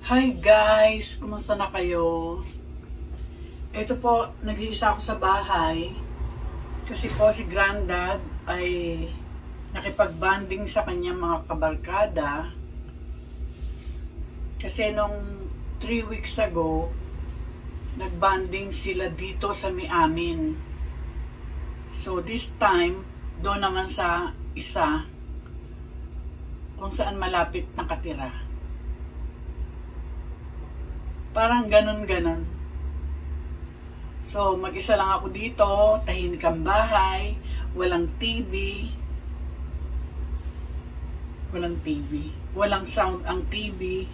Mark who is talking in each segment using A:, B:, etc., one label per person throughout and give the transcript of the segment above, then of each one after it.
A: Hi guys! Kumusta na kayo? Ito po, nag-iisa ako sa bahay kasi po si Granddad ay nakipag-banding sa kanyang mga kabarkada kasi nung 3 weeks ago nag-banding sila dito sa amin. So this time, doon naman sa isa kung saan malapit nakatira. Parang ganun-ganon. So, mag-isa lang ako dito, tahimik ang bahay, walang TV. Walang sound ang TV.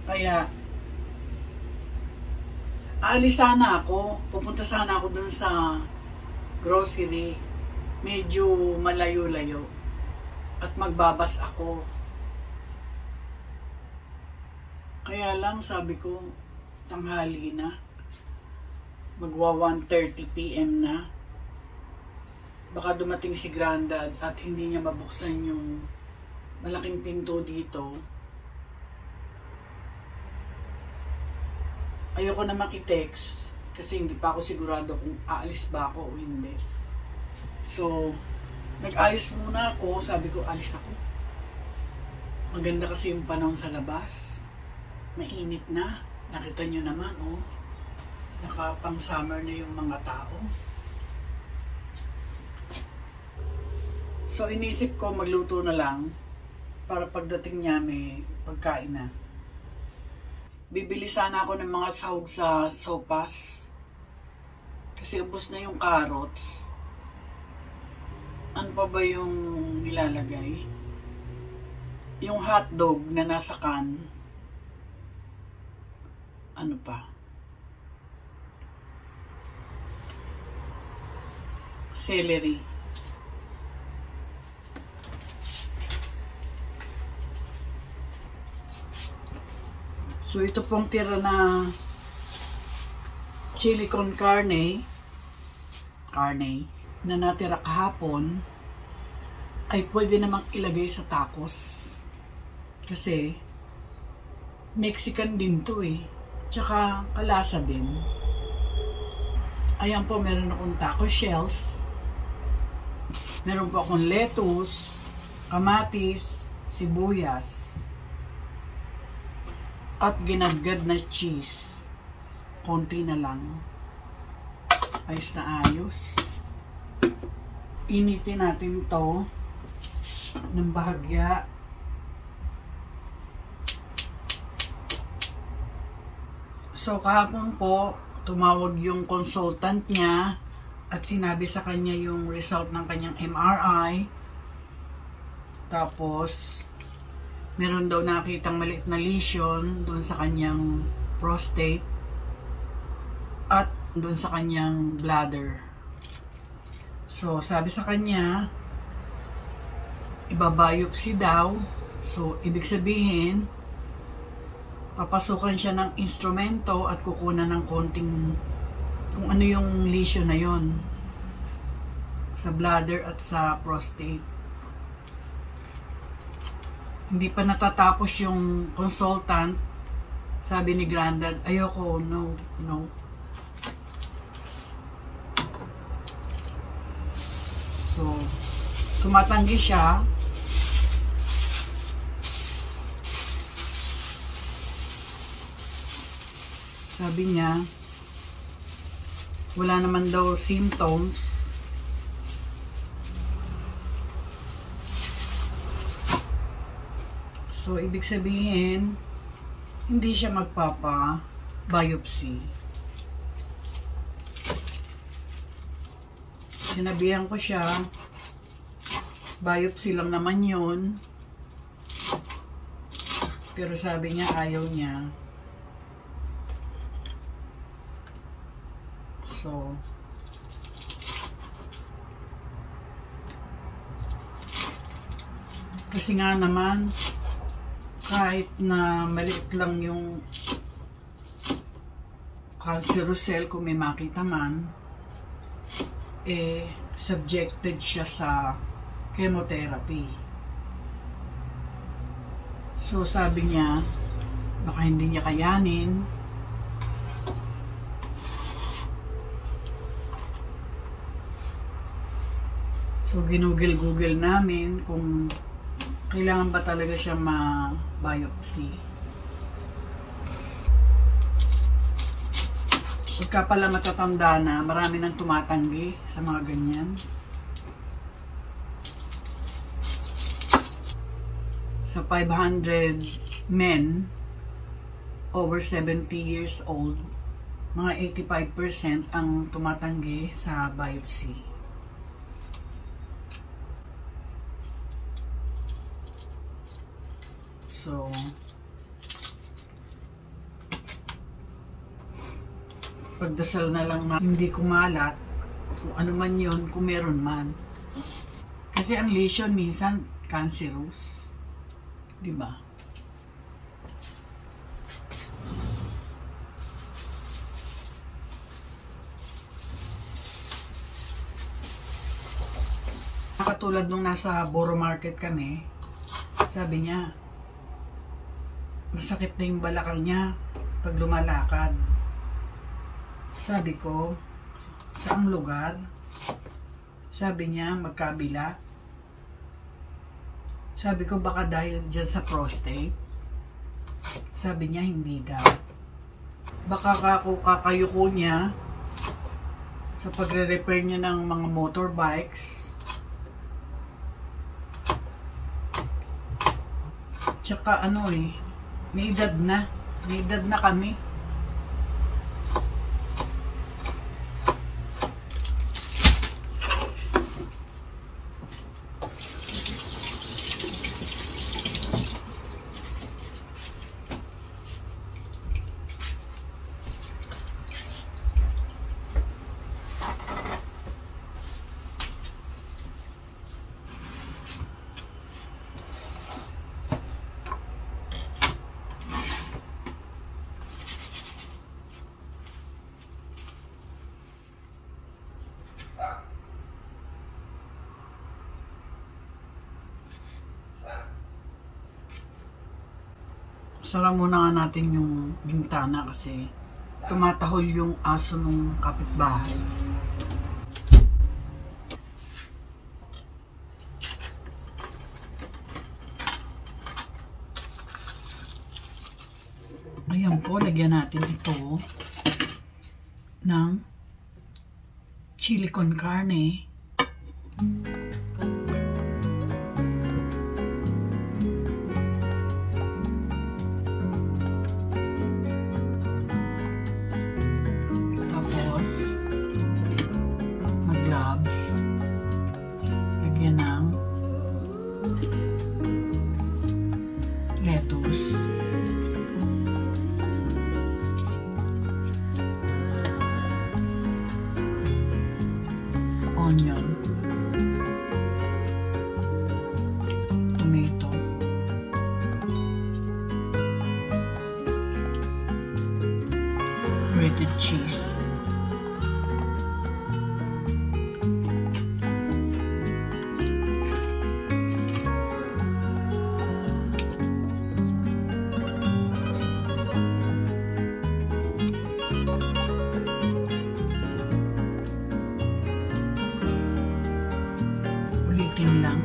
A: Kaya, aalis sana ako. Pupunta sana ako dun sa grocery. Medyo malayo-layo. At magbabas ako. Kaya lang, sabi ko, tanghali na. Magwa 1:30 PM na. Baka dumating si Granddad at hindi niya mabuksan yung malaking pinto dito. Ayoko na makitext kasi hindi pa ako sigurado kung aalis ba ako o hindi. So, nag-ayos muna ako. Sabi ko, alis ako. Maganda kasi yung panahon sa labas. Mainit na. Nakita nyo naman, oh. Nakapang-summer na yung mga tao. So, inisip ko magluto na lang para pagdating niya may pagkain na. Bibili sana ako ng mga sahog sa sopas. Kasi ubos na yung carrots. Ano pa ba yung nilalagay? Yung hotdog na nasa can. Ano pa? Celery. So, ito pong tira na chili con carne na natira kahapon ay pwede namang ilagay sa tacos. Kasi Mexican din to eh. Tsaka kalasa din. Ayan po, meron akong taco shells. Meron po akong lettuce, kamatis, sibuyas, at ginagad na cheese. Konti na lang. Ayos na ayos. Initin natin to ng bahagya. So, kahapon po, tumawag yung consultant niya at sinabi sa kanya yung result ng kanyang MRI. Tapos, meron daw nakitang maliit na lesion doon sa kanyang prostate at doon sa kanyang bladder. So, sabi sa kanya, ibabiopsy daw. So, ibig sabihin, papasukan siya ng instrumento at kukunan ng konting kung ano yung lesion na yon sa bladder at sa prostate. Hindi pa natatapos yung consultant. Sabi ni Granddad, ayoko, no. So, tumatanggi siya. Sabi niya, wala naman daw symptoms. So, ibig sabihin, hindi siya magpapa-biopsy. Sinabihan ko siya, biopsy lang naman yun. Pero sabi niya, ayaw niya. So, kasi nga naman, kahit na maliit lang yung cancerous cell, kung may makita man, subjected siya sa chemotherapy. So sabi niya, Baka hindi niya kayanin. So, ginugil-google namin kung kailangan ba talaga siya ma-biopsy. Pagka pala matatanda na, marami nang tumatanggi sa mga ganyan. Sa 500 men over 70 years old, mga 85% ang tumatanggi sa biopsy. So, pagdasal na lang na hindi kumalat, kung ano man yun, kung meron man. Kasi ang lesion minsan cancerous. Diba? Katulad nung nasa Borough Market kami, sabi niya, masakit na yung balakang niya pag lumalakad. Sabi ko, saang lugar? Sabi niya, magkabila. Sabi ko, baka dahil dyan sa prostate. Sabi niya, hindi daw. Baka kakayuko niya sa pagre-repair niya ng mga motorbikes. Tsaka ano may edad na. May edad na kami. Sara muna nga natin yung bintana kasi tumatahol yung aso ng kapitbahay. Ayan po, lagyan natin ito ng chili con carne. Lagyan ng lettuce, onion, tomato, grated cheese, ulitin lang.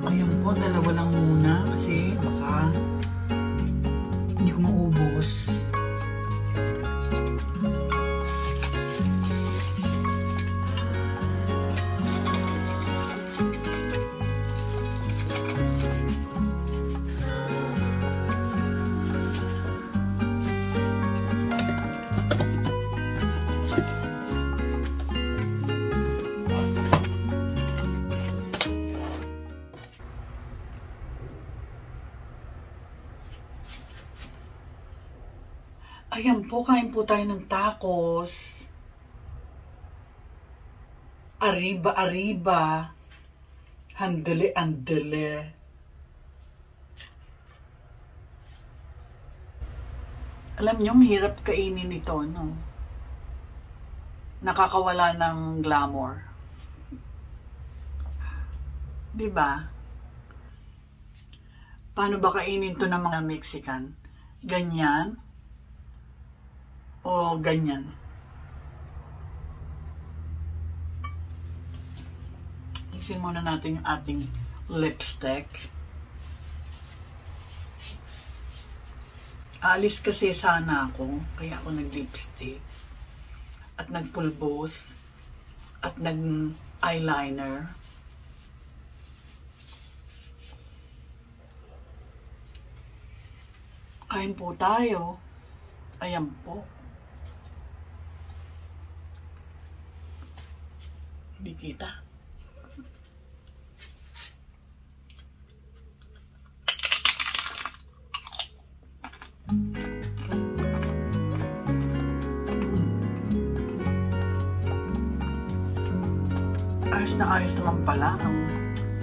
A: Ayan po, dalawa lang muna kasi baka hindi ko maubos. Ayan po, kain po tayo ng tacos. Arriba, arriba. Handali, andali. Alam niyo, hirap kainin ito, no? Nakakawala ng glamour. Diba? Paano ba kainin to ng mga Mexican? Ganyan? O ganyan? Isin muna natin yung ating lipstick. Alis kasi sana ako, kaya ako nag-lipstick. At nagpulbos. At nag-eyeliner. Kain po tayo. Ayan po. Hindi kita. Ayos na ayos naman pala ang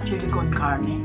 A: chili con carne.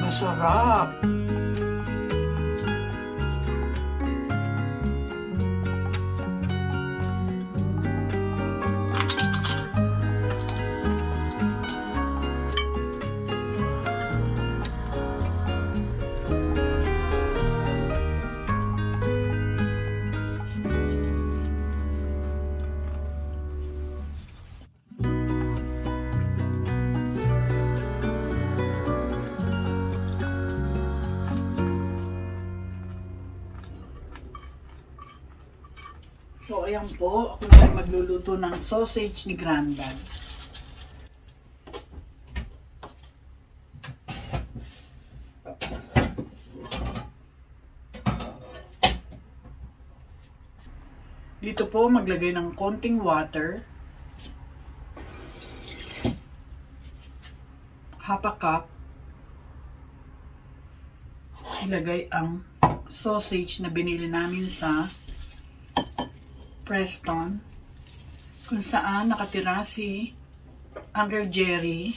A: Masarap. So, ayan po. Ako na magluluto ng sausage ni Grandad. Dito po, maglagay ng konting water. Half a cup. Ilagay ang sausage na binili namin sa Preston, kung saan nakatira si Uncle Jerry.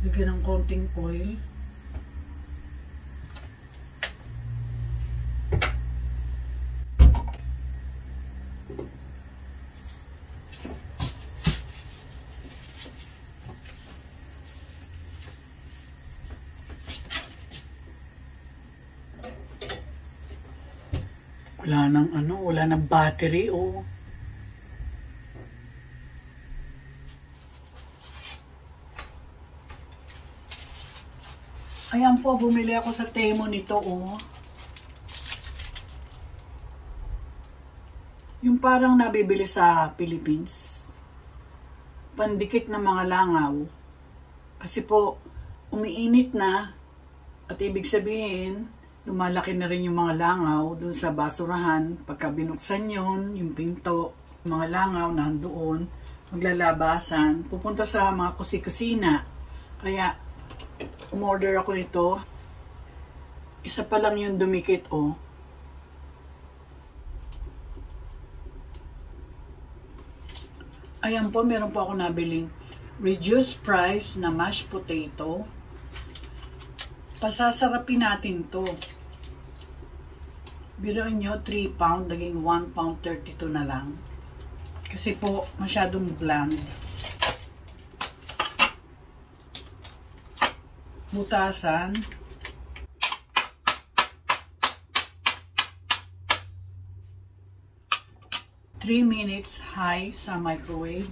A: Lagyan ng konting oil. Wala nang wala nang battery, oh. Ayan po, bumili ako sa Temo nito, oh. Yung parang nabibili sa Philippines. Pandikit ng mga langaw. Kasi po, umiinit na. At ibig sabihin, lumalaki na rin yung mga langaw dun sa basurahan. Pagka binuksan yun, yung pinto, yung mga langaw nandoon, maglalabasan, pupunta sa mga kusina. Kaya, umorder ako nito. Isa pa lang yung dumikit, oh. Ayan po, meron po ako nabiling reduced price na mashed potato. Pasasarapin natin to. Biruin nyo, 3 pound, naging 1 pound 32 na lang. Kasi po, masyadong bland. Butasan. Three minutes high sa microwave.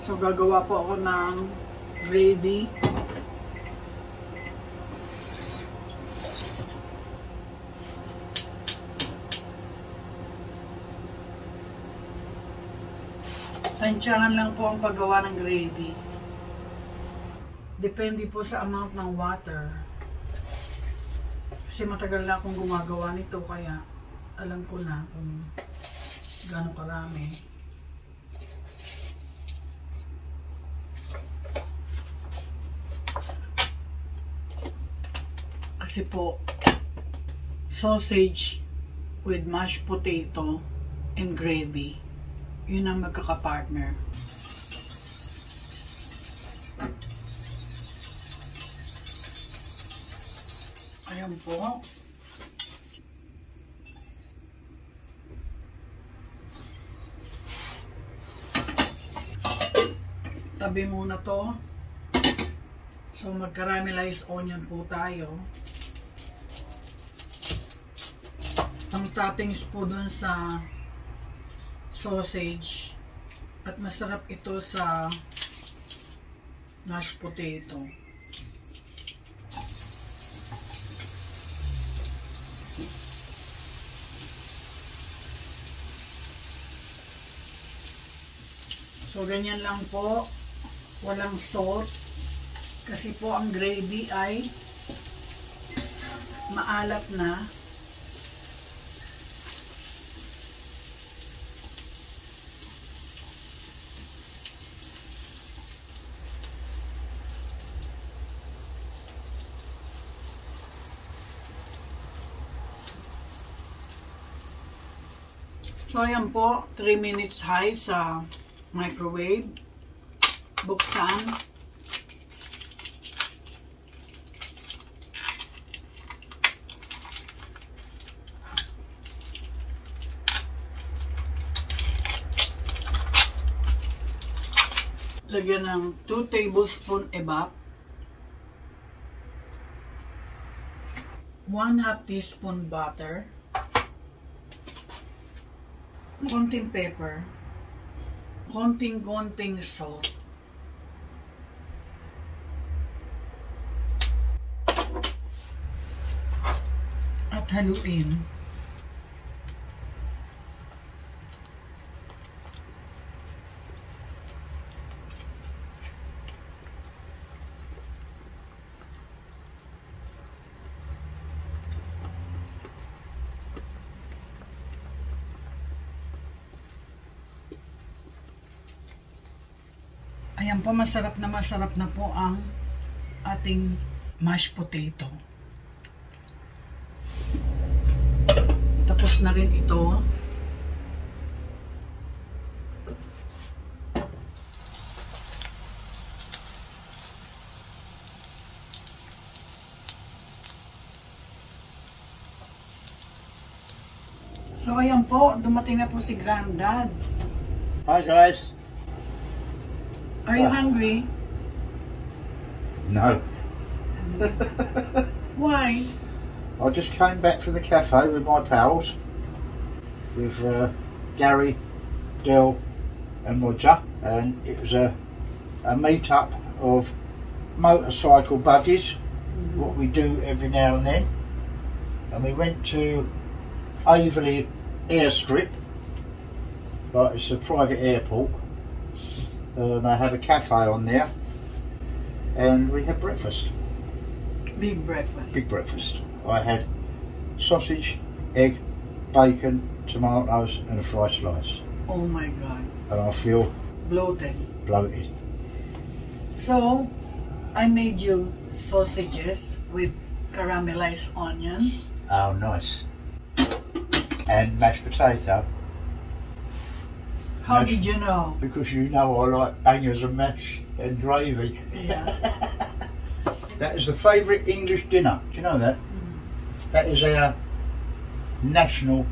A: So gagawa po ako ng gravy. Tansyahan lang po ang paggawa ng gravy. Depende po sa amount ng water. Kasi matagal na akong gumagawa nito, kaya alam ko na kung gaano karami. Kasi po, sausage with mashed potato and gravy. Yun ang magkakapartner. Ayan po. Tabi muna to. So mag-caramelized onion po tayo. Ang toppings po dun sa sausage, at masarap ito sa mashed potato. So ganyan lang po, walang salt, kasi po ang gravy ay maalat na. So, ayan po, 3 minutes high sa microwave. Buksan. Lagyan ng 2 tablespoon evap. 1/2 teaspoon butter. Konting pepper, konting salt, at haluin. Ayan po, masarap na po ang ating mashed potato. Tapos na rin ito. So ayan po, dumating na po si Granddad.
B: Hi guys.
A: Are you hungry?
B: No.
A: Why?
B: I just came back from the cafe with my pals, with Gary, Del and Roger, and it was a meet-up of motorcycle buddies, what we do every now and then. And we went to Averley Airstrip, but it's a private airport. They have a cafe on there, and we had breakfast.
A: Big breakfast.
B: Big breakfast. I had sausage, egg, bacon, tomatoes and a fried slice.
A: Oh my God.
B: And I feel
A: Bloated.
B: bloated.
A: So, I made you sausages with caramelized onion.
B: Oh, nice. And mashed potato.
A: How did you know?
B: Because you know I like bangers and mash and gravy.
A: Yeah.
B: That is the favourite English dinner. Do you know that? That is our national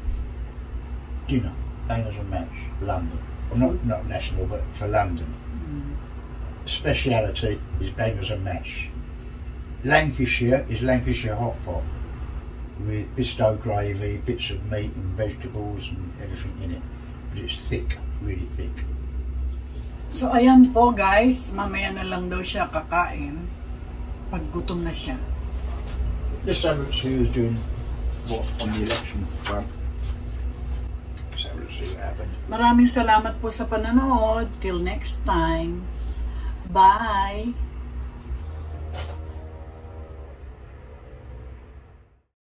B: dinner. Bangers and mash, London. Well, not national, but for London. Speciality is bangers and mash. Lancashire is Lancashire hot pot with Bisto gravy, bits of meat and vegetables and everything in it. But it's thick, really thick.
A: So ayan po guys, mamaya na lang daw siya kakain pag gutom na siya.
B: Let's have a look see who's doing what on the election front. Let's have a look see what happened.
A: Maraming salamat po sa panonood. Till next time. Bye!